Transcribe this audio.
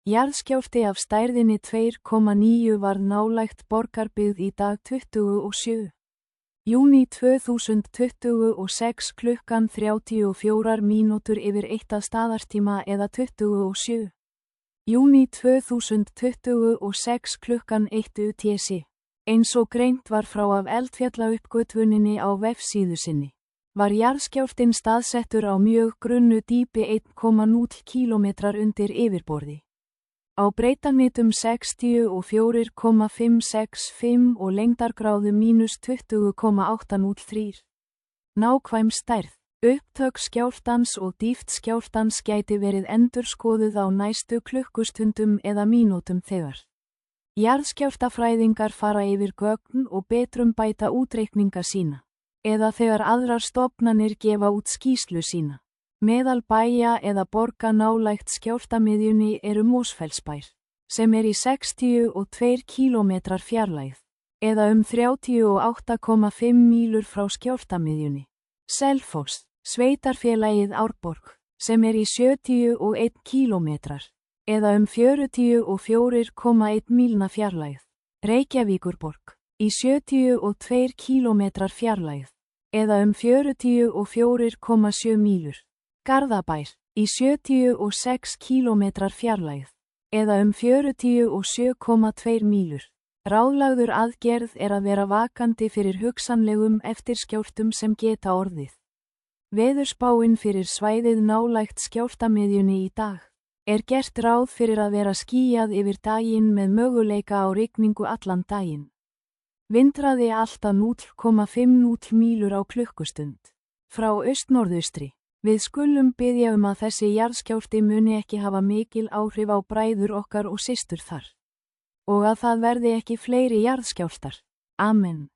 Jarðskjálfti af stærðinni 2,9 varð nálægt Borgarbyggð í dag 27. júní 2026 klukkan 34 mínútur yfir 1 að staðartíma eða 27. júní 2026 klukkan 1 UTC. Eins og greint var frá af eldfjallauppgötvuninni á vefsíðu sinni, var jarðskjálftinn staðsettur á mjög grunnu dýpi 1,0 km undir yfirborði. Á breytanitum 64,565 og lengdargráðu -20,803. Nákvæm stærð, upptök skjálftans og dýpt skjálftans gæti verið endurskoðuð á næstu klukkustundum eða mínútum þegar jarðskjálftafræðingar fara yfir gögn og betrumbæta útreikninga sína, eða þegar aðrar stofnanir gefa út skýrslu sína. Meðal bæja eða borga nálægt skjálftamiðjunni eru Mosfellsbær, sem í 62 km fjarlægð, eða 38,5 mílur frá skjálftamiðjunni. Selfoss, sveitarfélagið Árborg, sem í 71 km, eða 44,1 mílna fjarlægð. Reykjavíkurborg, í 72 km fjarlægð, eða 44,7 mílur. Garðabær, í 76 km fjarlægð, eða 47,2 mílur. Ráðlagður aðgerð að vera vakandi fyrir hugsanlegum eftirskjálftum sem geta orðið. Veðurspáin fyrir svæðið nálægt skjálftamiðjunni í dag. Gert ráð fyrir að vera skýjað yfir daginn með möguleika á rigningu allan daginn. Vindhraði allt að 0,5 mílur á klukkustund. Frá austnorðaustri. Við skulum biðja að þessi jarðskjálfti muni ekki hafa mikil áhrif á bræður okkar og systur þar. Og að það verði ekki fleiri jarðskjálftar. Amen.